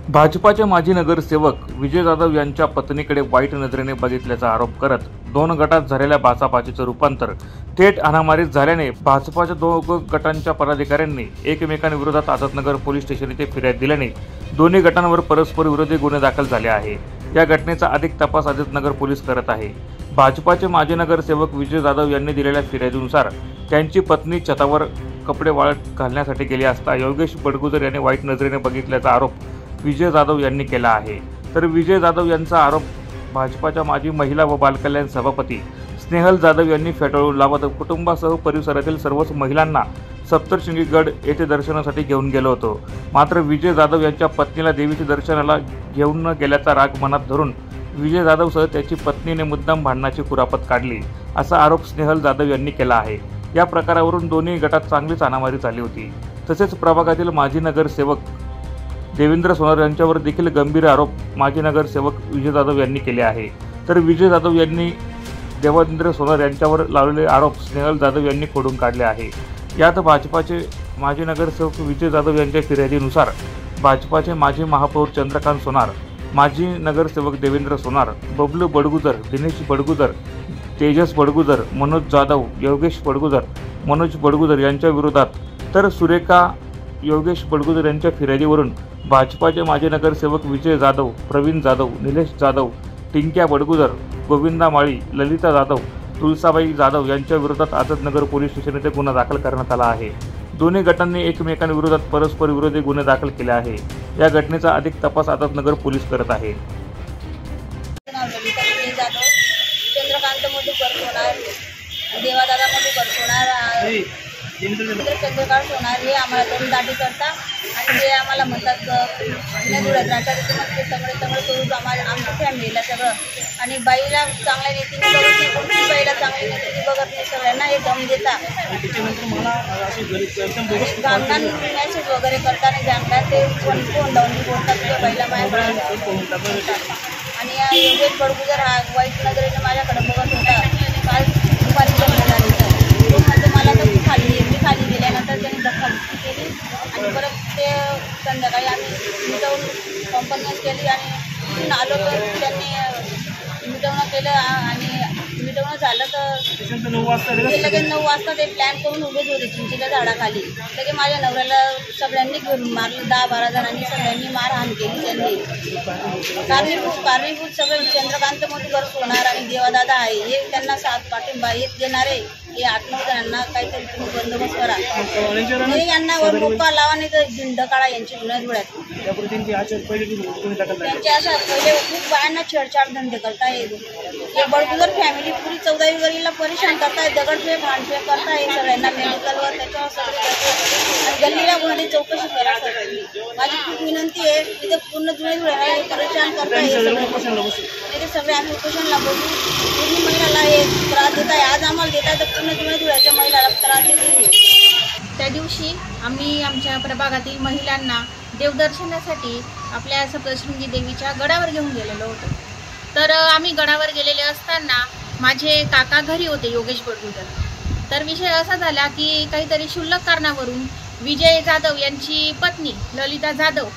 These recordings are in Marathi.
भाजपाचे माजी नगरसेवक विजय जाधव यांच्या पत्नीकडे वाईट नजरेने बघितल्याचा आरोप करत 2 गटात झालेल्या बाचाबाचीचं रूपांतर थेट हाणामारीत झाल्याने भाजपाच्या 2 गटांच्या पदाधिकाऱ्यांनी एकमेकांविरोधात आझादनगर पोलीस स्टेशन येथे फिर्याद दिल्याने दोन्ही गटांवर परस्पर विरोधी गुन्हे दाखल झाले आहे। या घटनेचा अधिक तपास आझादनगर पोलीस करत आहे। भाजपाचे माजी नगरसेवक विजय जाधव यांनी दिलेल्या फिर्यादीनुसार त्यांची पत्नी छतावर कपडे वाळत घालण्यासाठी गेली असता योगेश बडगुजर यांनी वाईट नजरेने बघितल्याचा आरोप विजय जाधव यांनी केला आहे। तर विजय जाधव यांचा आरोप भाजपाच्या माजी महिला व बालकल्याण सभापती स्नेहल जाधव यांनी फेटाळून लावत कुटुंबासह परिसरातील सर्वच महिलांना सप्तशृंगी गड येथे दर्शनासाठी घेऊन गेलो होतो। मात्र विजय जाधव यांच्या पत्नीला देवीच्या दर्शनाला घेऊन न गेल्याचा राग मनात धरून विजय जाधवसह त्याची पत्नीने मुद्दाम भांडणाची कुरापत काढली असा आरोप स्नेहल जाधव यांनी केला आहे। या प्रकारावरून दोन्ही गटात चांगलीच हाणामारी झाली होती। तसेच प्रभागातील माजी नगरसेवक देवेंद्र सोनार यांच्यावर देखील गंभीर आरोप माजी नगरसेवक विजय जाधव यांनी केले आहे। तर विजय जाधव यांनी देवेंद्र सोनार यांच्यावर लावलेले आरोप स्नेहल जाधव यांनी खोडून काढले आहे। यात भाजपाचे माजी नगरसेवक विजय जाधव यांच्या फिर्यादीनुसार भाजपाचे माजी महापौर चंद्रकांत सोनार, माजी नगरसेवक देवेंद्र सोनार, बबलू बडगुजर, दिनेश बडगुजर, तेजस बडगुजर, मनोज जाधव, योगेश बडगुजर, मनोज बडगुजर यांच्या विरोधात, तर सुरेखा योगेश बडगुजर यांच्या फिर्यादीवरून भाजपाचे माजी नगरसेवक विजय जाधव, प्रवीण जाधव, निलेश जाधव, टिंक्या बडगुजर, गोविंदा माळी, ललिता जाधव, तुळसाबाई जाधव यांच्या विरोधात आझादनगर पोलीस स्टेशन येथे गुन्हा दाखल करण्यात आला आहे। दोन्ही गटांनी एकमेकांविरोधात परस्पर विरोधी गुन्हे दाखल केले आहे। या घटनेचा अधिक तपास आझादनगर पोलीस करत आहे। चंद्रकांत मधुकर सोनार, देवादादा मधुकर सोनार, चंद्रकांत सोनार हे आम्हाला दोन दाटी करतात आणि ते आम्हाला म्हणतात जुळत राहतात। ते सगळे करून आमच्या फॅमिलीला सगळं आणि बाईला चांगल्या रीतीने बघत नाही, कोणती बाईला चांगल्या रीतीने बघत नाही, सगळ्यांना हे दम देतात। गामठाण मॅसेज वगैरे करताना जाणतात ते फोन लावून बोलतात तुझ्या बाईला माझ्या आणि योगेश बडगुजर हा वाईट नजरेने माझ्याकडे बघत होता। काल दुपारी जन्म झाली तो म्हणजे मला तर मी खाली गेल्यानंतर त्यांनी दखल केली आणि परत ते संध्याकाळी आम्ही मिटवून कंपनी केली आणि आलो तर त्यांनी मिटवणं केलं आणि मिटवणं झालं तर ते लगेच 9 वाजता ते प्लॅन करून उभेच होते चिंचेच्या झाडाखाली। लगे माझ्या नवऱ्याला सगळ्यांनी घेऊन मारलं, 10-12 जणांनी सगळ्यांनी मारहाण केली। त्यांनी कारणीभूत सगळे चंद्रकांत मधुकर सोनार आणि देवादादा आहे हे त्यांना साथ पाठिंबा हेच देणारे हे 8-9 जणांना काहीतरी तुम्ही बंदोबस्त करा, हे यांना मोका लावा नाही तर झिंड काढा यांची धुळ्यात। त्यांचे असं पहिले खूप बायांना छेडछाड धंदे करताय। हे बडगुजर फॅमिली पुरी 14वी गलीला परेशान करताय, दगडफेक भांडफेक करताय सगळ्यांना मेडिकलवर, त्याच्यावर सगळे गल्लीला कोणाची चौकशी करा। माझी खूप विनंती आहे तिथे पूर्ण धुळ्याला परेशान करताय हे सगळे आम्ही उपोषणला बघू। पूर्ण महिलाला हे त्रास देत आहे, आज आम्हाला देत आहे तर पूर्ण धुळ्याच्या महिलाला त्रास देते। त्या दिवशी आम्ही आमच्या प्रभागातील महिलांना देवदर्शनासाठी आपल्या सप्तशृंगी देवीच्या गडावर घेऊन गेलेलो होतो। तर आम्ही गडावर गेलेले असताना माझे काका घरी होते, योगेश बडगुजर। तर विषय असा झाला की काहीतरी क्षुल्लक कारणावरून विजय जाधव यांची पत्नी ललिता जाधव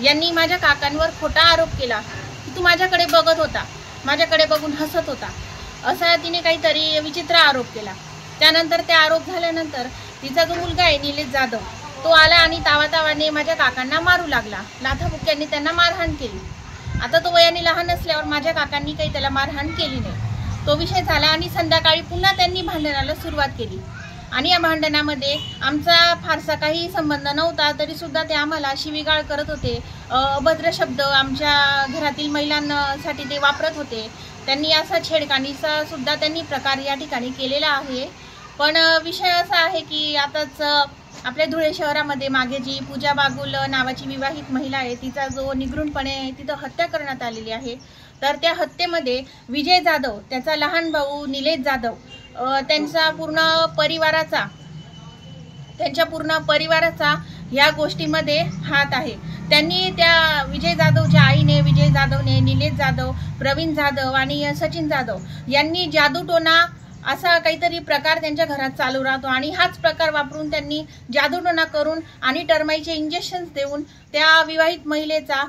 यांनी माझ्या काकांवर खोटा आरोप केला की तू माझ्याकडे बघत होता, माझ्याकडे बघून हसत होता, असा तिने काहीतरी विचित्र आरोप केला। त्यानंतर ते आरोप झाल्यानंतर तिचा जो मुलगा आहे निलेश जाधव तो आला आणि तावातावाने माझ्या काकांना मारू लागला, लाथाबुक्क्यांनी त्यांना मारहाण केली। आता तो वयाने लहान असल्यावर माझ्या काकांनी काही त्याला मारहाण केली नाही। तो विषय झाला आणि संध्याकाळी पुन्हा त्यांनी भांडणाला सुरुवात केली आणि या भांडणामध्ये आमचा फारसा काही संबंध नव्हता तरी सुद्धा ते आम्हाला शिवीगाळ करत होते, अभद्र शब्द आमच्या घरातील महिलांसाठी ते वापरत होते। त्यांनी असा छेडखानीचा सुद्धा त्यांनी प्रकार या ठिकाणी केलेला आहे। पण विषय असा आहे की आताच आपल्या धुळे शहरामध्ये मागे जी पूजा बागुल नावाची विवाहित महिला आहे तिचा जो निगृणपणे तिथं हत्या करण्यात आलेली आहे। तर त्या हत्येमध्ये विजय जाधव, त्याचा लहान भाऊ निलेश जाधव, त्यांच्या पूर्ण परिवाराचा या गोष्टीमध्ये हात आहे। त्यांनी त्या विजय जाधवच्या आईने, विजय जाधवने, निलेश जाधव, प्रवीण जाधव आणि सचिन जाधव यांनी जादूटोना असा काहीतरी प्रकार त्यांच्या घरात चालू राहतो आणि हाच प्रकार वापरून त्यांनी जादूटोणा करून आणि टर्माईचे इंजेक्शन्स देऊन त्या विवाहित महिलेचा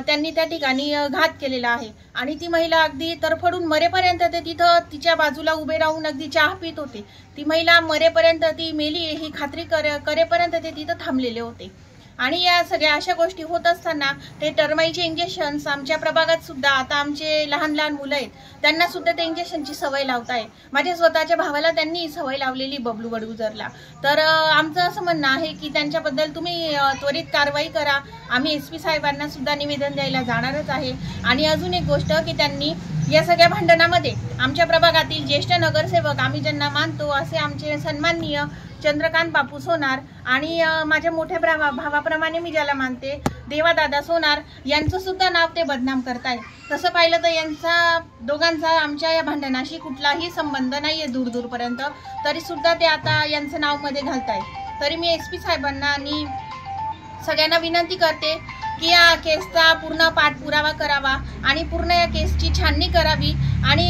त्यांनी त्या ठिकाणी घात केलेला आहे आणि ती महिला अगदी तरफडून मरेपर्यंत ते तिथं तिच्या बाजूला उभे राहून अगदी चहा पित होते. ती महिला मरेपर्यंत ती मेली ही खात्री करेपर्यंत ते तिथं थांबलेले होते. आणि या सगळ्या अशा गोष्टी होत असताना ते टर्माईचे इंजेक्शन्स आमच्या प्रभागात सुद्धा आता आमचे लहान लहान मुलं आहेत त्यांना सुद्धा त्या इंजेक्शनची सवय लावताय. माझ्या स्वतःच्या भावाला त्यांनी सवय लावलेली बबलू बडगुजरला. तर आमचं असं म्हणणं आहे की त्यांच्याबद्दल तुम्ही त्वरित कारवाई करा. आम्ही SP साहेबांना सुद्धा निवेदन द्यायला जाणारच आहे. आणि अजून एक गोष्ट की त्यांनी या सगळ्या भांडणामध्ये आमच्या प्रभागातील ज्येष्ठ नगरसेवक आम्ही ज्यांना मानतो असे आमचे सन्माननीय चंद्रकांत बापू सोनार आणि माझ्या मोठ्या भावाप्रमाणे मी ज्याला मानते देवादादा सोनार यांचं सुद्धा नाव ते बदनाम करताय. तसं पाहिलं तर यांचा दोघांचा आमच्या या भांडणाशी कुठलाही संबंध नाहीये दूरपर्यंत, तरी सुद्धा ते आता यांचं नाव मध्ये घालताय. तरी मी SP साहेबांना आणि सगळ्यांना विनंती करते की या केसचा पूर्ण पाठपुरावा करावा आणि पूर्ण या केसची छाननी करावी. आणि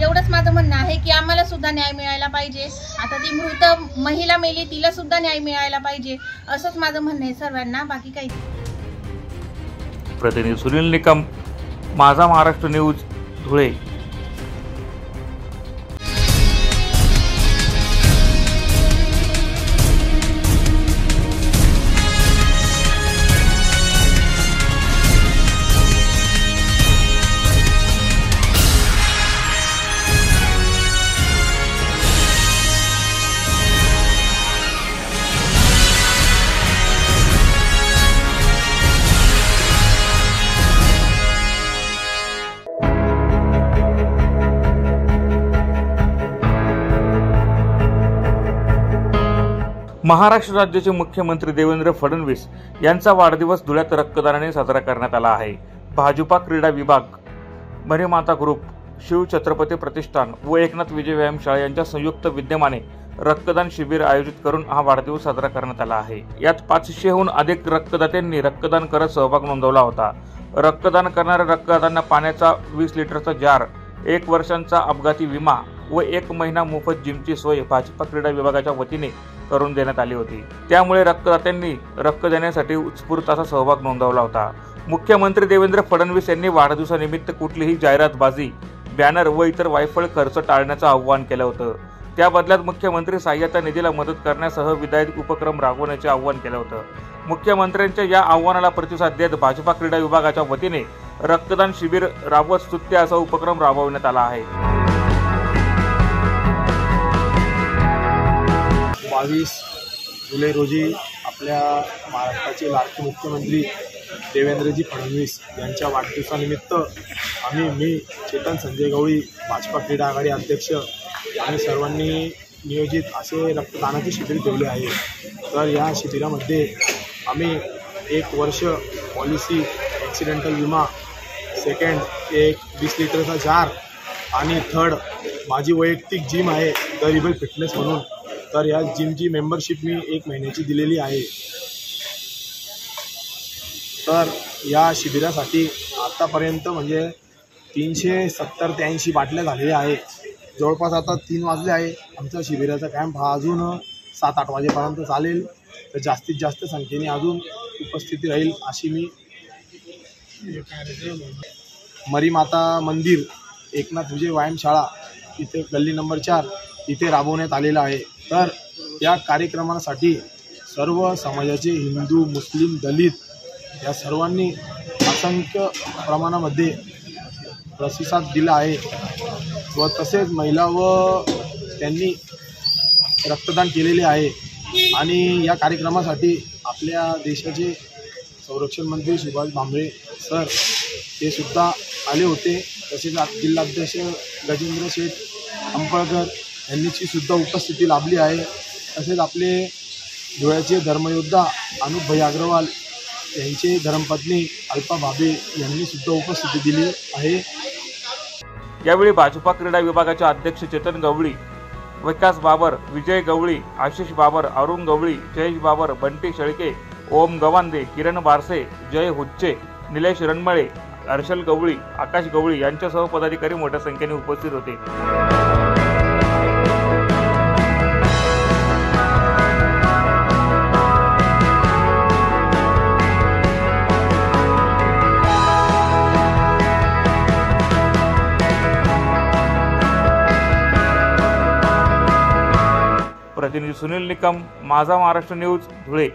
एवढंच माझं म्हणणं आहे की आम्हाला सुद्धा न्याय मिळायला पाहिजे. आता ती मृत महिला मेली तिला सुद्धा न्याय मिळायला पाहिजे असंच माझं म्हणणं आहे सर्वांना, बाकी काही. प्रतिनिधी सुनील निकम, माझा महाराष्ट्र न्यूज, धुळे. महाराष्ट्र राज्याचे मुख्यमंत्री देवेंद्र फडणवीस यांचा वाढदिवस धुळ्यात रक्तदानाने साजरा करण्यात आला आहे. भाजपा क्रीडा विभाग, मरीमाता ग्रुप, शिव छत्रपती प्रतिष्ठान व एकनाथ विजय व्यायामशाळा यांच्या संयुक्त विद्यमाने रक्तदान शिबिर आयोजित करून हा वाढदिवस साजरा करण्यात आला आहे. यात 500हून अधिक रक्तदात्यांनी रक्तदान करत सहभाग नोंदवला होता. रक्तदान करणाऱ्या रक्तदात्यांना पाण्याचा 20 लिटरचा जार, 1 वर्षांचा अपघाती विमा व 1 महिना मोफत जिमची सोय भाजपा क्रीडा विभागाच्या वतीने करून देण्यात आली होती. त्यामुळे रक्तदात्यांनी रक्त देण्यासाठी उत्स्फूर्त असा सहभाग नोंदवला होता. मुख्यमंत्री देवेंद्र फडणवीस यांनी वाढदिवसानिमित्त कुठलीही जाहिरातबाजी, बॅनर व इतर वायफळ खर्च टाळण्याचं आवाहन केलं होतं. त्या बदल्यात मुख्यमंत्री सहाय्यता निधीला मदत करण्यासह विधायक उपक्रम राबवण्याचे आवाहन केलं होतं. मुख्यमंत्र्यांच्या या आवाहनाला प्रतिसाद देत भाजपा क्रीडा विभागाच्या वतीने रक्तदान शिबिर राबवत स्तुत्य असा उपक्रम राबवण्यात आला आहे. 22 जुलै रोजी आपल्या महाराष्ट्राचे लाडके मुख्यमंत्री देवेंद्रजी फडणवीस यांच्या वाढदिवसानिमित्त मी चेतन संजय गवळी, भाजपा क्रीडा आघाडी अध्यक्ष, आम्ही सर्वांनी नियोजित असे रक्तदानाचे शिबिर ठेवले आहे. तर या शिबिरामध्ये आम्ही 1 वर्ष पॉलिसी, ॲक्सिडेंटल विमा, सेकंड एक 20 लिटरचा जार आणि थर्ड माझी वैयक्तिक जिम आहे द रिबल फिटनेस म्हणून. तर या जिमची मेंबरशिप मी 1 महिन्याची दिलेली आहे. तर या शिबिरासाठी आतापर्यंत म्हणजे 370 ते 80 बाटल्या झालेल्या आहे. जवळपास आता 3 वाजले आहे. आमचा शिबिराचा कॅम्प हा अजून 7-8 वाजेपर्यंत चालेल. तर जास्तीत जास्त संख्येने अजून उपस्थिती राहील अशी मी मरीमाता मंदिर, एकनाथ विजय व्यायामशाळा इथे गल्ली नंबर 4 इथे राबवण्यात आलेला आहे. तर या कार्यक्रमासाठी सर्व समाजाचे हिंदू, मुस्लिम, दलित या सर्वांनी असंख्य प्रमाणामध्ये प्रतिसाद दिला आहे व तसेच महिला व त्यांनी रक्तदान केलेले आहे. आणि या कार्यक्रमासाठी आपल्या देशाचे संरक्षण मंत्री सुभाष भामरे सर ते सुद्धा आले होते. तसेच जिल्हाध्यक्ष गजेंद्र शेठ अंपळकर यांची सुद्धा उपस्थिती लाभली आहे. तसेच आपले धुळ्याचे धर्मयोद्धा अनुपभाई अग्रवाल यांचे धर्मपत्नी अल्पा भाबे यांनी सुद्धा उपस्थिती दिली आहे. यावेळी भाजपा क्रीडा विभागाचे अध्यक्ष चेतन गवळी, विकास बाबर, विजय गवळी, आशिष बाबर, अरुण गवळी, जयेश बाबर, बंटी शेळके, ओम गवांदे, किरण बारसे, जय हुच्चे, निलेश रणमळे, हर्षल गवळी, आकाश गवळी यांच्यासह पदाधिकारी मोठ्या संख्येने उपस्थित होते. प्रतिनिधी सुनील निकम, माझा महाराष्ट्र न्यूज, धुळे.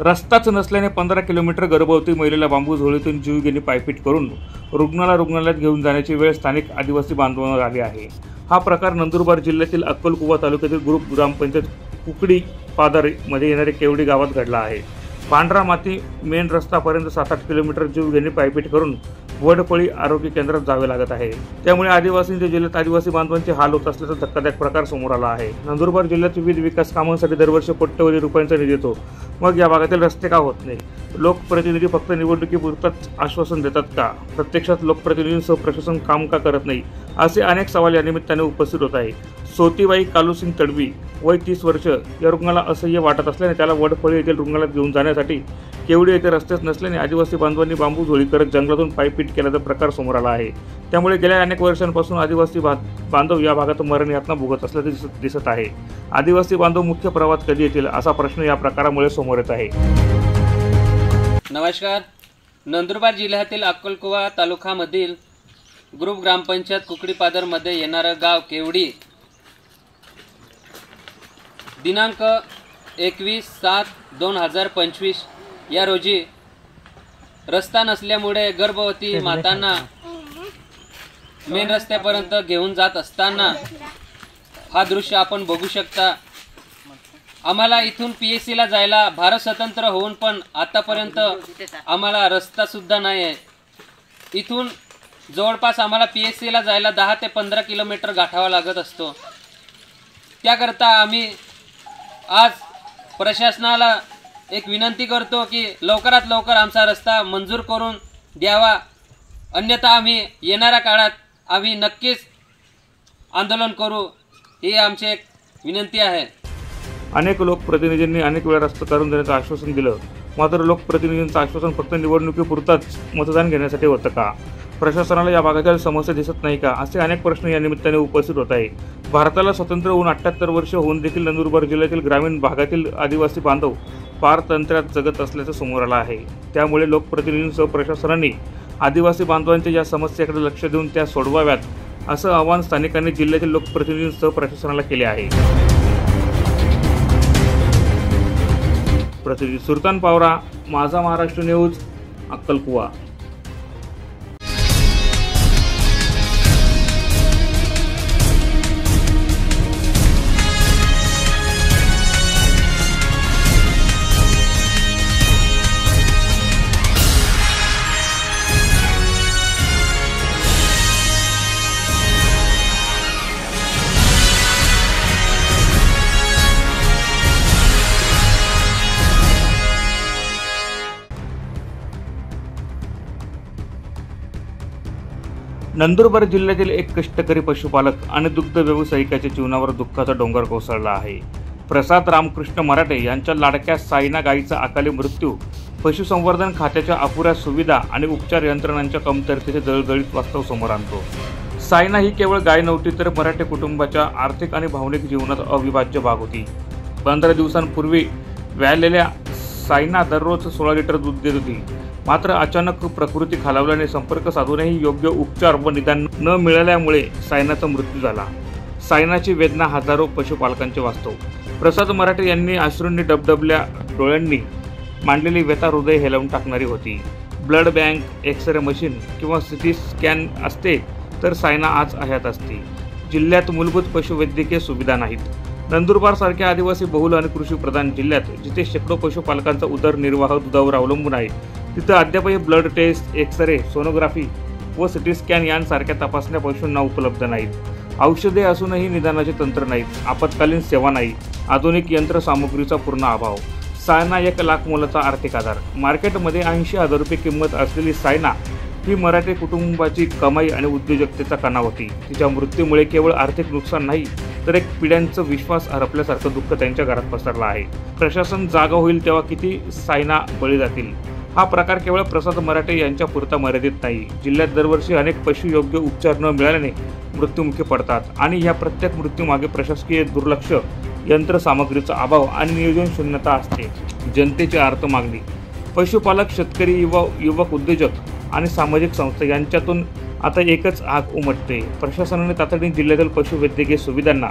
रस्ताच नसल्याने 15 किलोमीटर गर्भवती महिलेला बांबू झोळीतून जीवघेणी पायपीट करून रुग्णालयात घेऊन जाण्याची वेळ स्थानिक आदिवासी बांधवांवर आली आहे. हा प्रकार नंदुरबार जिल्ह्यातील अक्कलकुवा तालुक्यातील ग्रुप ग्रामपंचायत कुकडी पादर मध्ये येणाऱ्या केवडी गावात घडला आहे. पांढरा माती मेन रस्तापर्यंत 7-8 किलोमीटर जीवघेणी पायपीट करून वडपळी आरोग्य केंद्रात जावे लागत आहे. त्यामुळे आदिवासींच्या जिल्ह्यात आदिवासी बांधवांचे हाल होत असल्याचा धक्कादायक प्रकार समोर आला आहे. नंदुरबार जिल्ह्यात विविध विकास कामांसाठी दरवर्षी कोट्यवधी रुपयांचा निधी येतो, मग या भागातील रस्ते का होत नाही? लोकप्रतिनिधी फक्त निवडणुकीपुरताच आश्वासन देतात का? प्रत्यक्षात लोकप्रतिनिधींसह प्रशासन काम का करत नाही? असे अनेक सवाल या निमित्ताने उपस्थित होत आहे. सोतीबाई कालूसिंग तडवी, वय 30 वर्ष, या रुग्णाला असह्य वाटत असल्याने त्याला वडफळी येथील रुग्णालयात घेऊन जाण्यासाठी केवडी येथे रस्तेच नसल्याने आदिवासी बांधवांनी बांबू झोळी करत जंगलातून पायपीट केल्याचा प्रकार समोर आला आहे. त्यामुळे गेल्या अनेक वर्षांपासून आदिवासी बांधव या भागात मरण यातना भोगत असल्याचे दिसत आहे. आदिवासी बांधव मुख्य प्रवाहात कधी येतील असा प्रश्न या प्रकारामुळे समोर येत आहे. नमस्कार. नंदुरबार जिल्ह्यातील अक्कलकुवा तालुक्यामधील ग्रुप ग्रामपंचायत कुकडीपादरमध्ये येणारं गाव केवडी दिनांक 21/7/2025 या रोजी रस्ता नसल्यामुळे गर्भवती मातांना मेन रस्त्यापर्यंत घेऊन जात असताना हा दृश्य आपण बघू शकता. आम्हाला इथून PSC ला जायला भारत स्वतंत्र होऊन पण आतापर्यंत आम्हाला रस्ता सुद्धा नाही आहे. इथून जवळपास आम्हाला PSC ला जायला 10 ते 15 किलोमीटर गाठावा लागत असतो. त्याकरता आम्ही आज प्रशासनाला एक विनंती करतो की लवकरात लवकर आमचा रस्ता मंजूर करून द्यावा, अन्यथा आम्ही येणाऱ्या काळात आम्ही नक्कीच आंदोलन करू, ही आमची एक विनंती आहे. अनेक लोकप्रतिनिधींनी अनेक वेळा रस्ता करून देण्याचं आश्वासन दिलं, मात्र लोकप्रतिनिधींचं आश्वासन फक्त निवडणुकीपुरताच मतदान घेण्यासाठी होतं का? प्रशासनाला या भागातील समस्या दिसत नाही का? असे अनेक प्रश्न या निमित्ताने उपस्थित होत आहे. भारताला स्वतंत्र होऊन 78 वर्ष होऊन देखील नंदुरबार जिल्ह्यातील ग्रामीण भागातील आदिवासी बांधव पारतंत्र्यात जगत असल्याचं समोर आलं आहे. त्यामुळे लोकप्रतिनिधींसह प्रशासनाने आदिवासी बांधवांच्या या समस्येकडे लक्ष देऊन त्या सोडवाव्यात असं आवाहन स्थानिकांनी जिल्ह्यातील लोकप्रतिनिधींसह प्रशासनाला केले आहे. प्रतिनिधी सुलतान पावरा, माझा महाराष्ट्र न्यूज, अक्कलकुवा. नंदुरबार जिल्ह्यातील एक कष्टकरी पशुपालक आणि दुग्ध व्यावसायिकाच्या जीवनावर दुःखाचा डोंगर कोसळला आहे. प्रसाद रामकृष्ण मराठे यांच्या लाडक्या सायना गायीचा अकाली मृत्यू पशुसंवर्धन खात्याच्या अपुऱ्या सुविधा आणि उपचार यंत्रणांच्या कमतरतेचे जळजळीत वास्तव समोर आणतो. सायना ही केवळ गाय नव्हती, तर मराठे कुटुंबाच्या आर्थिक आणि भावनिक जीवनात अविभाज्य भाग होती. 15 दिवसांपूर्वी व्यालेल्या सायना दररोज 16 लिटर दूध देत होती. मात्र अचानक प्रकृती खालावल्याने संपर्क साधूनही योग्य उपचार व निदान न मिळाल्यामुळे सायनाचा मृत्यू झाला. सायनाची वेदना हजारो पशुपालकांचे वास्तव. प्रसाद मराठे यांनी अश्रूंनी डबडबल्या डोळ्यांनी मांडलेली व्यथा हृदय हेलावून टाकणारी होती. ब्लड बँक, एक्सरे मशीन किंवा CT स्कॅन असते तर सायना आज हयात असती. जिल्ह्यात मूलभूत पशुवैद्यकीय सुविधा नाहीत. नंदुरबारसारख्या आदिवासी बहुल आणि कृषीप्रधान जिल्ह्यात जिथे शेकडो पशुपालकांचा उदरनिर्वाह दुधावर अवलंबून आहे, तिथं अद्यापही ब्लड टेस्ट, एक्सरे, सोनोग्राफी व CT स्कॅन यांसारख्या तपासण्या पशूंना उपलब्ध नाहीत. औषधे असूनही निदानाचे तंत्र नाहीत. आपत्कालीन सेवा नाही. आधुनिक यंत्रसामुग्रीचा पूर्ण अभाव. सायना 1 लाख मोलाचा आर्थिक आधार. मार्केटमध्ये 80,000 रुपये किंमत असलेली सायना ही मराठी कुटुंबाची कमाई आणि उद्योजकतेचा कणा होती. तिच्या मृत्यूमुळे केवळ आर्थिक नुकसान नाही, तर एक पिढ्यांचं विश्वास हरपल्यासारखं दुःख त्यांच्या घरात पसरलं आहे. प्रशासन जागा होईल तेव्हा किती सायना बळी जातील. हा प्रकार केवळ प्रसाद मराठे यांच्या पुरता मर्यादित नाही. जिल्ह्यात दरवर्षी अनेक पशु योग्य उपचार न मिळाल्याने मृत्युमुखी पडतात आणि या प्रत्येक मृत्यूमागे प्रशासकीय दुर्लक्ष, यंत्रसामग्रीचा अभाव आणि नियोजन शून्यता असते. जनतेची आर्त मागणी. पशुपालक, शेतकरी, युवक उद्योजक आणि सामाजिक संस्था यांच्यातून आता एकच आग उमटते. प्रशासनाने तातडीने जिल्ह्यातील पशुवैद्यकीय सुविधांना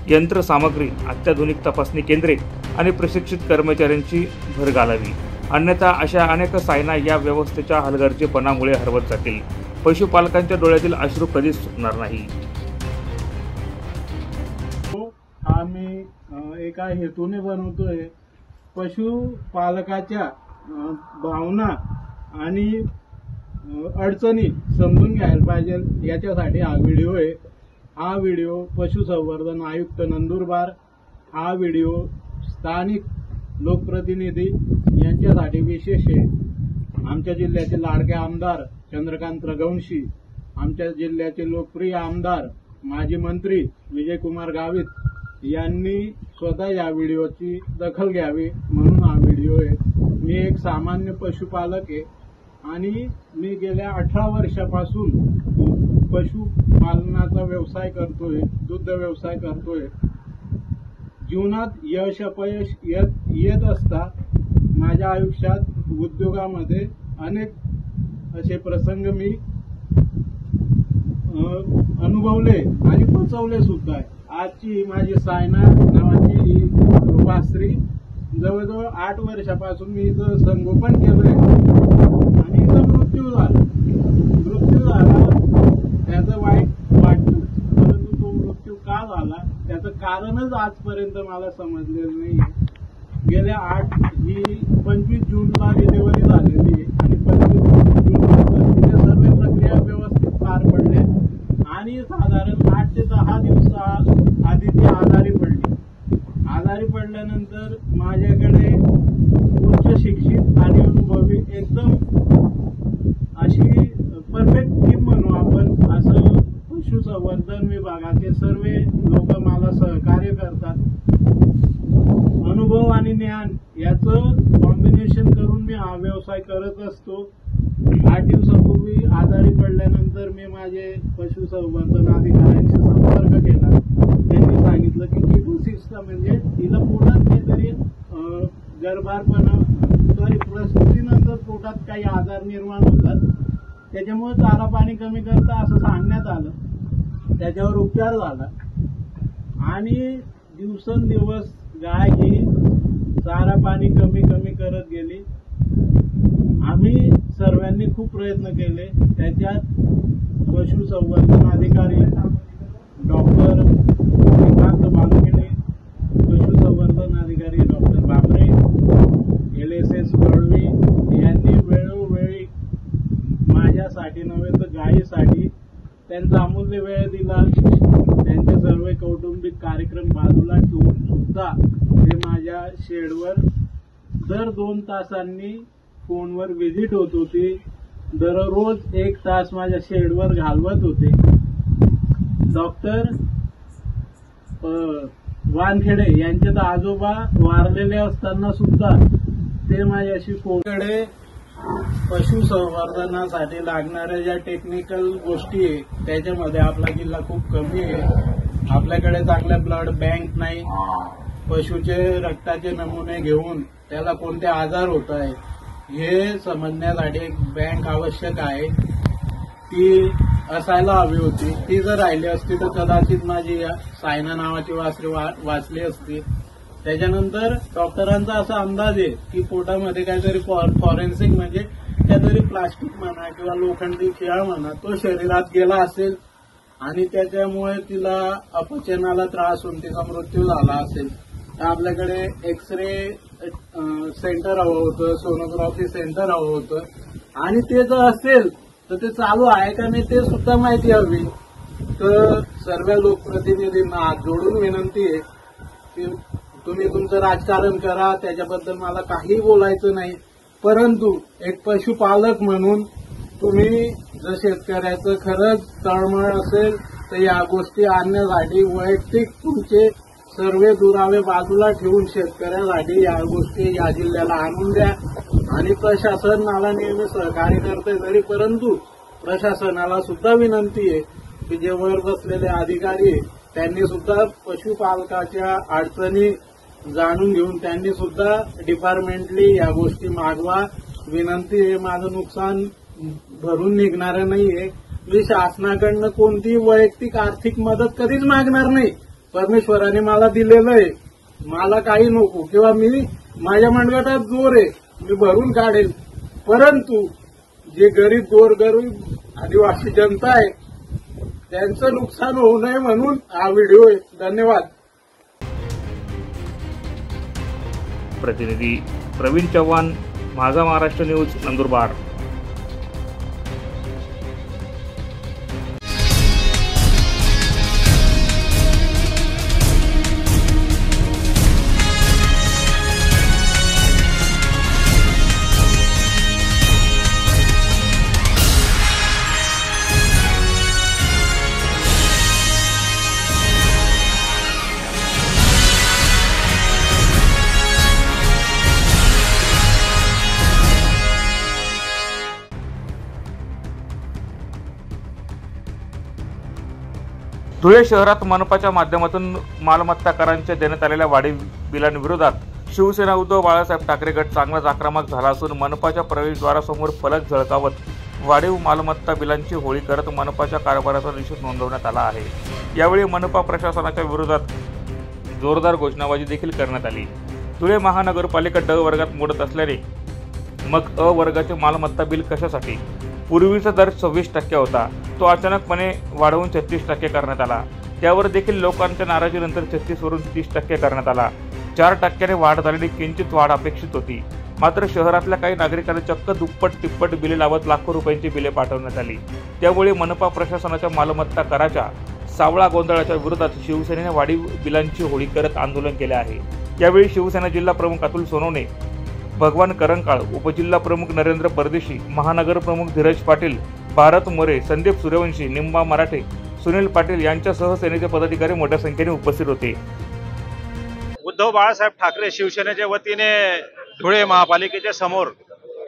यंत्रसामग्री, अत्याधुनिक तपासणी केंद्रे आणि प्रशिक्षित कर्मचाऱ्यांची भर घालावी. अन्यथा अशा अनेक सायना या व्यवस्थेच्या हलगर्जीपणामुळे हरवत जातील. पशुपालकांच्या डोळ्यातील अश्रू कधीच सुटणार नाही. आम्ही एका हेतूने बनवतोय. पशुपालकाच्या भावना आणि अडचणी समजून घ्यायला पाहिजे याच्यासाठी हा व्हिडिओ आहे. हा व्हिडिओ पशुसंवर्धन आयुक्त नंदुरबार, हा व्हिडिओ स्थानिक लोकप्रतिनिधी यांच्यासाठी विशेष आहे. आमच्या जिल्ह्याचे लाडके आमदार चंद्रकांत रघुवंशी, आमच्या जिल्ह्याचे लोकप्रिय आमदार माजी मंत्री विजयकुमार गावित यांनी स्वतः या व्हिडिओची दखल घ्यावी म्हणून हा व्हिडिओ आहे. मी एक सामान्य पशुपालक आहे आणि मी गेल्या 18 वर्षापासून पशुपालनाचा व्यवसाय करतोय, दुग्ध व्यवसाय करतोय. जीवनात यश अपयश येत असता माझ्या आयुष्यात उद्योगामध्ये अनेक असे प्रसंग मी अनुभवले आणि पचवले सुद्धा. आजची माझी सायना नावाची वासरी जवळजवळ 8 वर्षापासून मी इथं संगोपन केलंय आणि इथं मृत्यू झाला. त्याचं वाईट वाटतं, परंतु तो मृत्यू का झाला त्याचं कारणच आजपर्यंत मला समजलेलं नाही. गेल्या 25 जूनला डिलिव्हरी झालेली आहे आणि 25 जूननंतर सर्व प्रक्रिया व्यवस्थित पार पडल्या आणि साधारण 8 ते 10 दिवसाआधी ती आजारी पडली. आजारी पडल्यानंतर माझ्याकडे उच्च शिक्षित आणि अनुभवी एकदम अशी परफेक्ट टीम म्हणू आपण, असं पशुसंवर्धन विभागाचे सर्व लोक मला सहकार्य करतात. अनुभव आणि ज्ञान याचं कॉम्बिनेशन करून मी हा व्यवसाय करत असतो. 8 दिवसापूर्वी आजारी पडल्यानंतर मी माझे पशुसंवर्धन अधिकाऱ्यांशी संपर्क केला. त्यांनी सांगितलं की किटोसिसचा म्हणजे तिला पोटात काहीतरी गर्भारपणा प्रसूतीनंतर पोटात काही आजार निर्माण होतात, त्याच्यामुळे चारा पाणी कमी करता असं सांगण्यात आलं. त्याच्यावर उपचार झाला आणि दिवसेंदिवस गाय ही चारा पाणी कमी करत गेली. आम्ही सर्वांनी खूप प्रयत्न केले. त्याच्यात पशुसंवर्धन अधिकारी डॉक्टर श्रीकांत बालकेडे, पशुसंवर्धन अधिकारी डॉक्टर बाबरे, LSS वळवी यांनी वेळोवेळी माझ्यासाठी नव्हे तर गायीसाठी त्यांचा अमूल्य वेळ दिला. त्यांचे सर्व कौटुंबिक कार्यक्रम बाजूला ठेवून सुद्धा ते माझ्या शेडवर दर 2 तासांनी फोनवर व्हिजिट होत होती. दररोज 1 तास माझ्या शेडवर घालवत होते. डॉक्टर वानखेडे यांचे तर आजोबा वारलेले असताना सुद्धा ते माझ्याशी फोनकडे पशुसंवर्धनासाठी लागणाऱ्या ज्या टेक्निकल गोष्टी आहे त्याच्यामध्ये आपला जिल्हा खूप कमी आहे. आपल्याकडे चांगल्या ब्लड बँक नाही. पशुचे रक्ताचे नमुने घेऊन त्याला कोणते आजार होत आहे हे समजण्यासाठी एक बँक आवश्यक आहे. ती असायला हवी होती. ती जर राहिली असती तर कदाचित माझी सायना नावाची वासरी वाचली असती. त्याच्यानंतर डॉक्टरांचा असा अंदाज आहे की पोटामध्ये काहीतरी फॉरेन्सिक म्हणजे काहीतरी प्लास्टिक म्हणा किंवा लोखंडी खिळा म्हणा तो शरीरात गेला असेल आणि त्याच्यामुळे तिला अपचनाला त्रास होऊन तिचा मृत्यू झाला असेल. तर आपल्याकडे एक्सरे सेंटर हवं होतं, सोनोग्राफी सेंटर हवं होतं आणि ते जर असेल तर ते चालू आहे का नाही ते सुद्धा माहिती हवी. तर सर्व लोकप्रतिनिधींना हात जोडून विनंती आहे की तुम्ही तुमचं राजकारण करा, त्याच्याबद्दल मला काही बोलायचं नाही, परंतु एक पशुपालक म्हणून तुम्ही जर शेतकऱ्याचं खरंच तळमळ असेल तर या गोष्टी आणण्यासाठी वैयक्तिक तुमचे सर्व दुरावे बाजूला ठेवून शेतकऱ्यासाठी या गोष्टी या जिल्ह्याला आणून द्या. आणि प्रशासन मला नेहमी सहकार्य करते तरी, परंतु प्रशासनाला सुद्धा विनंती आहे की जे वर बसलेले अधिकारी त्यांनी सुद्धा पशुपालकाच्या अडचणी जाणून घेऊन त्यांनी सुद्धा डिपार्टमेंटली या गोष्टी मागवा. विनंती आहे, माझं नुकसान भरून निघणारं नाहीये. मी शासनाकडनं कोणतीही वैयक्तिक आर्थिक मदत कधीच मागणार नाही. परमेश्वराने मला दिलेलं आहे, मला काही नको किंवा मी माझ्या मनगटात जोर आहे, मी भरून काढेल. परंतु जे गरीब गोरगरीब आदिवासी जनता आहे त्यांचं नुकसान होऊ नये म्हणून हा व्हिडिओ आहे. धन्यवाद. प्रतिनिधी प्रवीण चव्हाण, माझा महाराष्ट्र न्यूज, नंदुरबार. धुळे शहरात मनपाच्या माध्यमातून मालमत्ता करांच्या देण्यात आलेल्या वाढीव बिलांविरोधात शिवसेना उद्धव बाळासाहेब ठाकरे गट चांगलाच आक्रमक झाला असून मनपाच्या प्रवेशद्वारासमोर फलक झळकावत वाढीव मालमत्ता बिलांची होळी करत मनपाच्या कारभाराचा निषेध नोंदवण्यात आला आहे. यावेळी मनपा प्रशासनाच्या विरोधात जोरदार घोषणाबाजी देखील करण्यात आली. धुळे महानगरपालिका ड वर्गात मोडत असल्याने मग अ वर्गाचे मालमत्ता बिल कशासाठी? पूर्वीचा दर 26% होता, तो अचानकपणे वाढवून 36% करण्यात आला. त्यावर देखील लोकांच्या नाराजीनंतर 36 वरून 30% करण्यात आला. 4% वाढ झालेली किंचित वाढ अपेक्षित होती. मात्र शहरातल्या काही नागरिकांना चक्क दुप्पट तिप्पट बिले लावत लाखो रुपयांची बिले पाठवण्यात आली. त्यामुळे मनपा प्रशासनाच्या मालमत्ता कराच्या सावळा गोंधळाच्या विरोधात शिवसेनेने वाढीव बिलांची होळी करत आंदोलन केले आहे. यावेळी शिवसेना जिल्हा प्रमुख अतुल सोनवणे, भगवान करंकाळ, उपजिल्हा प्रमुख नरेंद्र परदेशी, महानगर प्रमुख धीरज पाटील, भारत मोरे, संदीप सूर्यवंशी, निंबा मराठे, सुनील पाटील यांच्यासह सेनेचे पदाधिकारी मोठ्या संख्येने उपस्थित होते. उद्धव बाळासाहेब ठाकरे शिवसेनेच्या वतीने धुळे महापालिकेच्या समोर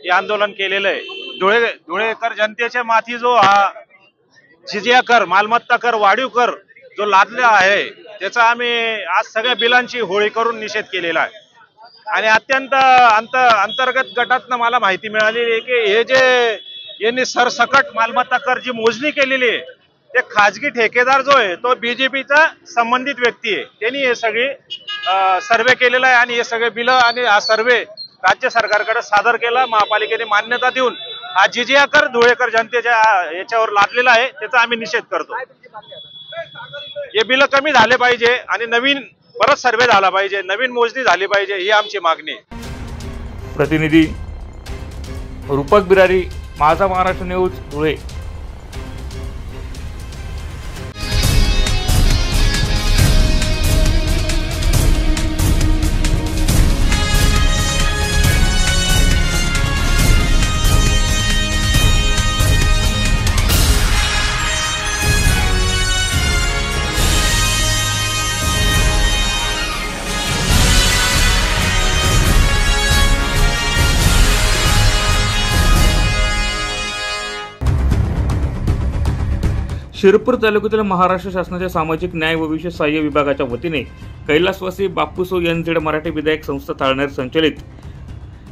हे आंदोलन केलेलं आहे. धुळेकर जनतेच्या माथी जो हा जिजिया कर, मालमत्ता कर, वाढीव कर जो लादला आहे त्याचा आम्ही आज सगळ्या बिलांची होळी करून निषेध केलेला आहे. आणि अत्यंत अंतर्गत गटातनं मला माहिती मिळालेली आहे की हे जे यांनी सरसकट मालमत्ता कर जी मोजणी केलेली आहे ते खाजगी ठेकेदार जो आहे तो बीजेपीचा संबंधित व्यक्ती आहे. त्यांनी हे सगळी सर्वे केलेला आहे आणि हे सगळे बिल आणि हा सर्वे राज्य सरकारकडे सादर केला. महापालिकेने मान्यता देऊन हा जिजिया कर धुळेकर जनतेच्या याच्यावर लादलेला आहे, त्याचा आम्ही निषेध करतो. हे बिल कमी झाले पाहिजे आणि नवीन परत सर्वे झाला पाहिजे, नवीन मोजणी झाली पाहिजे, ही आमची मागणी आहे. प्रतिनिधी रूपक बिरारी, माझा महाराष्ट्र न्यूज, धुळे. शिरपूर तालुक्यातील महाराष्ट्र शासनाच्या सामाजिक न्याय व विशेष सहाय्य विभागाच्या वतीने कैलासवासी बापूसो NZ मराठी विधायक संस्था ताळनेर संचलित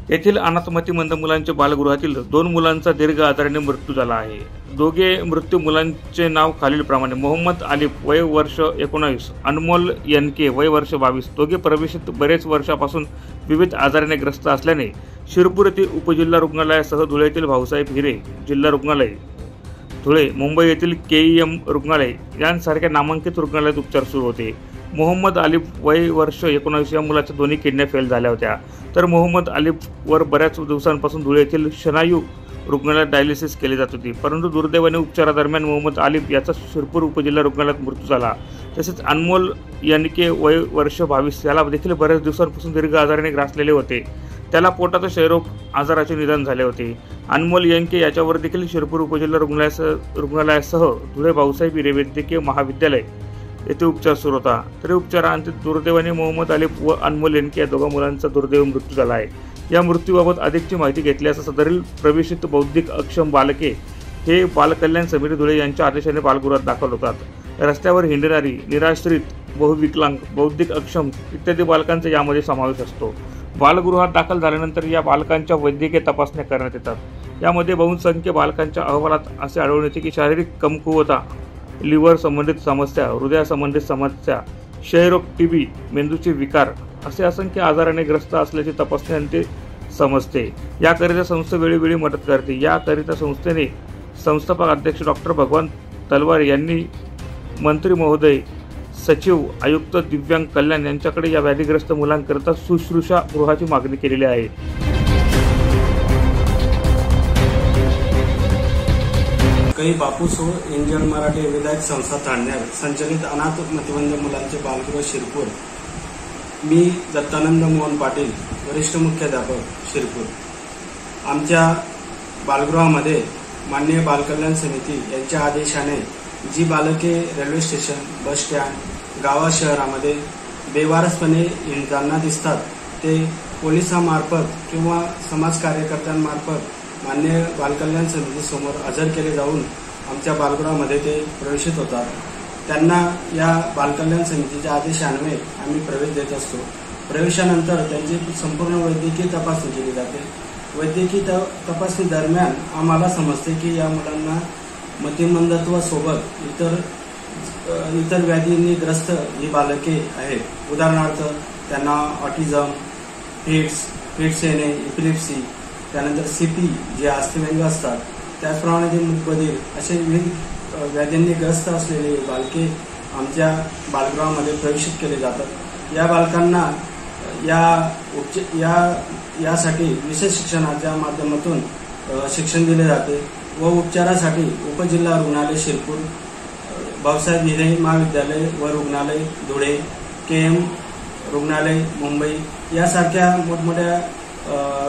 येथील अनाथमती मंद मुलांच्या बालगृहातील 2 मुलांचा दीर्घ आजाराने मृत्यू झाला आहे. दोघे मृत्यू मुलांचे नाव खालीलप्रमाणे: मोहम्मद आलिफ वय वर्ष 19, अनमोल YNK वय वर्ष 22. दोघे प्रवेशित बरेच वर्षापासून विविध आजाराने ग्रस्त असल्याने शिरपूर येथील उपजिल्हा रुग्णालयासह धुळे येथील भाऊसाहेब हिरे जिल्हा रुग्णालय धुळे, मुंबई येथील KEM रुग्णालय यांसारख्या नामांकित रुग्णालयात उपचार सुरू होते. मोहम्मद आलिफ वय वर्ष 19 या मुलाच्या दोन्ही किडन्या फेल झाल्या होत्या. तर मोहम्मद आलिफवर बऱ्याच दिवसांपासून धुळे येथील शनायू रुग्णालयात डायलिसिस केली जात होती. परंतु दुर्दैवाने उपचारादरम्यान मोहम्मद आलिफ याचा शिरपूर उपजिल्हा रुग्णालयात मृत्यू झाला. तसेच अनमोल YNK वय वर्ष 22 याला देखील बऱ्याच दिवसांपासून दीर्घ आजाराने ग्रासलेले होते. त्याला पोटाचा क्षयरोग आजाराचे निदान झाले होते. अनमोल यंके याच्यावर देखील शिरपूर उपजिल्हा रुग्णालयासह धुळे भाऊसाहेब हिरे वैद्यकीय महाविद्यालय येथे उपचार सुरू होता. तरी उपचारांती दुर्दैवाने मोहम्मद अली व अनमोल यंके या दोघा मुलांचा दुर्दैवी मृत्यू झाला आहे. या मृत्यूबाबत अधिकची माहिती घेतली असता सदरील प्रवेशित बौद्धिक अक्षम बालके हे बालकल्याण समिती धुळे यांच्या आदेशाने बालगृहात दाखल होतात. रस्त्यावर हिंडणारी, निराश्रित, बहुविकलांग, बौद्धिक अक्षम इत्यादी बालकांचा यामध्ये समावेश असतो. बालगृहात दाखल झाल्यानंतर या बालकांच्या वैद्यकीय तपासण्या करण्यात येतात. यामध्ये बहुसंख्य बालकांच्या अहवालात असे आढळून येते की शारीरिक कमकुवता, लिव्हर संबंधित समस्या, हृदयासंबंधित समस्या, क्षयरोग, टीबी, मेंदूचे विकार असे असंख्य आजाराने ग्रस्त असल्याची तपासण्याने समजते. याकरिता संस्था वेळोवेळी मदत करते. याकरिता संस्थेने संस्थापक अध्यक्ष डॉक्टर भगवान तलवार यांनी मंत्री महोदय, सचिव, आयुक्त दिव्यांग कल्याण यांच्याकडे या व्याधीग्रस्त मुलांकरिता शुश्रूषा गृहाची मागणी केलेली आहे. काही बापूसो एंजल मराठी विधायक संस्था ठाण्यार संचलित अनाथ प्रतिबंध मुलांचे बालगृह शिरपूर. मी दत्तानंद मोहन पाटील, वरिष्ठ मुख्याध्यापक शिरपूर. आमच्या बालगृहामध्ये माननीय बालकल्याण समिती यांच्या आदेशाने जी बालके रेल्वे स्टेशन, बस स्टँड, गावा शहरामध्ये बेवारसपणे हिंडताना दिसतात ते पोलिसांमार्फत किंवा समाज कार्यकर्त्यांमार्फत माननीय बालकल्याण समितीसमोर हजर केले जाऊन आमच्या बालगृहामध्ये ते प्रवेशित होतात. त्यांना या बालकल्याण समितीच्या आदेशान्वये आम्ही प्रवेश देत असतो. प्रवेशानंतर त्यांची संपूर्ण वैद्यकीय तपासणी केली जाते. वैद्यकीय तपासणी दरम्यान आम्हाला समजते की या मुलांना मतिमंदत्वासोबत इतर व्याधींनी ग्रस्त ही बालके आहेत. उदाहरणार्थ त्यांना ऑटिझम, फिट्स येणे, इपिलेप्सी, त्यानंतर सीपी जे अस्थिव्यंग असतात, त्याचप्रमाणे ते मूकबधीर असे विविध व्याधींनी ग्रस्त असलेले बालके आमच्या बालगृहामध्ये प्रवेशित केले जातात. या बालकांना यासाठी विशेष शिक्षणाच्या माध्यमातून शिक्षण दिले जाते व उपचारासाठी उपजिल्हा रुग्णालय शिरपूर, भाऊसाहेब हिरे महाविद्यालय व रुग्णालय धुळे, KM रुग्णालय मुंबई यासारख्या मोठमोठ्या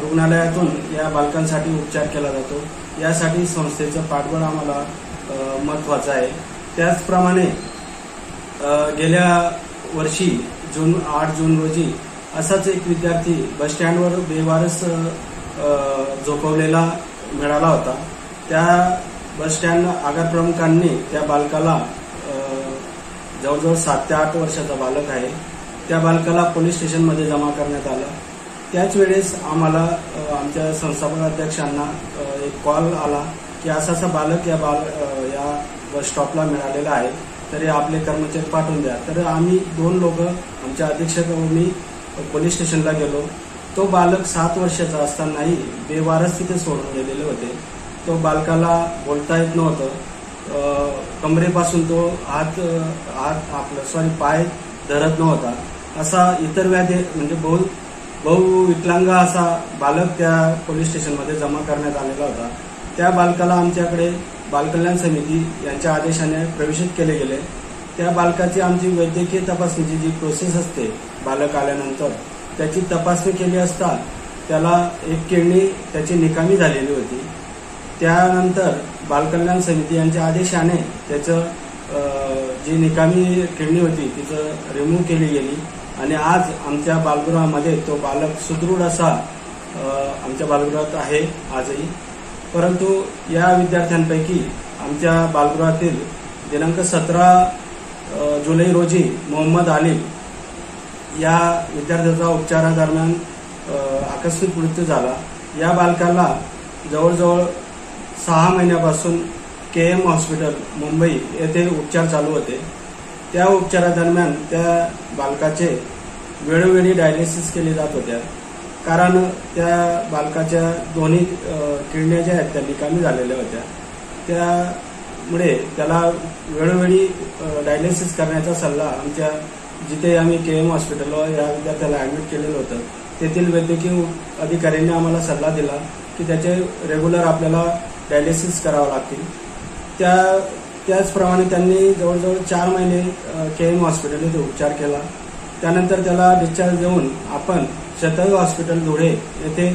रुग्णालयातून या बालकांसाठी उपचार केला जातो. यासाठी संस्थेचं पाठबळ आम्हाला महत्त्वाचं आहे. त्याचप्रमाणे गेल्या वर्षी 8 जून रोजी असाच एक विद्यार्थी बसस्टँडवर बेवारस झोपवलेला मिळाला होता. त्या बसस्टँड आगार प्रमुखांनी त्या बालकाला, जवळजवळ 7 ते 8 वर्षाचा बालक आहे, त्या बालकाला पोलीस स्टेशनमध्ये जमा करण्यात आलं. त्याच वेळेस आम्हाला आमच्या संस्थापक अध्यक्षांना एक कॉल आला की असा बालक या बस स्टॉपला मिळालेला आहे, तरी आपले कर्मचारी पाठवून द्या. तर आम्ही 2 लोक, आमच्या अधीक्षक व मी पोलीस स्टेशनला गेलो. तो बालक 7 वर्षाचा असतानाही बेवारस तिथे सोडून गेलेले होते. तो बालकाला बोलता येत नव्हतं. कमरेपासून तो पाय धरत नव्हता. असा इतर व्याधी म्हणजे बहुविकलांग असा बालक त्या पोलीस स्टेशनमध्ये जमा करण्यात आलेला होता. त्या बालकाला आमच्याकडे बालकल्याण समिती यांच्या आदेशाने प्रवेशित केले गेले. त्या बालकाची आमची वैद्यकीय तपासणीची जी प्रोसेस असते, बालक आल्यानंतर त्याची तपासणी केली असता त्याला एक किडनी त्याची निकामी झालेली होती. त्यानंतर बालकल्याण समिती यांच्या आदेशाने त्याचं जी निकामी किडनी होती तिचं रिमूव्ह केली गेली आणि आज आमच्या बालगृहामध्ये तो बालक सुदृढ असा आमच्या बालगृहात आहे आजही. परंतु या विद्यार्थ्यांपैकी आमच्या बालगृहातील दिनांक 17 जुलै रोजी मोहम्मद आलिम या विद्यार्थ्याचा उपचारादरम्यान आकस्मिक मृत्यू झाला. या बालकाला जवळजवळ 6 महिन्यापासून KM हॉस्पिटल मुंबई येथे उपचार चालू होते. त्या उपचारादरम्यान त्या बालकाचे वेळोवेळी डायलिसिस केले जात होत्या, कारण त्या बालकाच्या दोन्ही किडन्या ज्या आहेत त्या निकामी झालेल्या होत्या. त्यामुळे त्याला वेळोवेळी डायलिसिस करण्याचा सल्ला आमच्या जिथे आम्ही KM हॉस्पिटलवर या विद्यार्थ्याला ॲडमिट केलेलं होतं तेथील वैद्यकीय अधिकाऱ्यांनी आम्हाला सल्ला दिला की त्याचे रेग्युलर आपल्याला डायलिसिस करावं लागतील. त्याचप्रमाणे त्यांनी जवळजवळ 4 महिने KM हॉस्पिटल येथे उपचार केला. त्यानंतर त्याला डिस्चार्ज देऊन आपण शतायू हॉस्पिटल धुळे येथे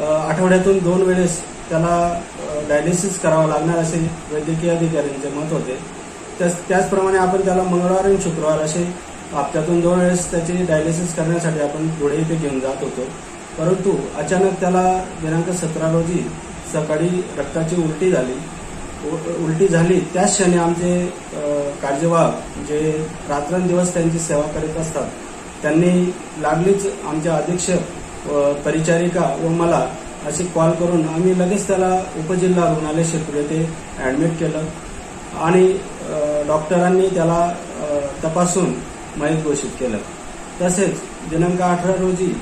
आठवड्यातून 2 वेळेस त्याला डायलिसिस करावं लागणार असे वैद्यकीय अधिकाऱ्यांचे मत होते. त्याचप्रमाणे आपण त्याला मंगळवार आणि शुक्रवार असे हप्त्यातून 2 वेळेस त्याची डायलिसिस करण्यासाठी आपण धुळे येथे घेऊन जात होतो. परंतु अचानक त्याला दिनांक 17 रोजी सकाळी रक्ताची उलटी झाली. त्याच क्षणी आमचे कार्यवाह जे रात्रंदिवस त्यांची सेवा करीत असतात त्यांनी लागलीच आमच्या अधीक्षक परिचारिका व मला असे कॉल करून आम्ही लगेच त्याला उपजिल्हा रुग्णालय शिरपूर येथे ॲडमिट केलं आणि डॉक्टरांनी त्याला तपासून मयत घोषित केलं. तसेच दिनांक 18 रोजी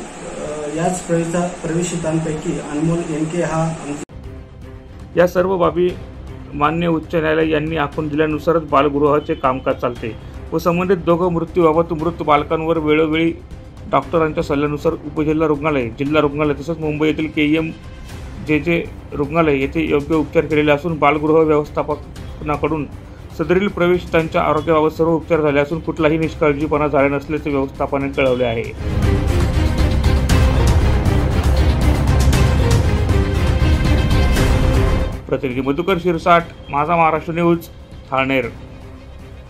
याच प्रवेशितांपैकी अनमोल एनके हा या सर्व बाबी मान्य उच्च न्यायालय यांनी आखून दिल्यानुसारच बालगृहाचे कामकाज चालते व संबंधित दोघं मृत्यूबाबत मृत बालकांवर वेळोवेळी डॉक्टरांच्या सल्ल्यानुसार उपजिल्हा रुग्णालय, जिल्हा रुग्णालय तसंच मुंबई येथील KEMJJ रुग्णालय येथे योग्य उपचार केलेले असून बालगृह व्यवस्थापनाकडून सदरील प्रवेशितांच्या आरोग्याबाबत सर्व उपचार झाले असून कुठलाही निष्काळजीपणा झाला नसल्याचे व्यवस्थापनाने कळवले आहे. प्रतिनिधी मधुकर शिरसाट, माझा महाराष्ट्र न्यूज, ठाणेर.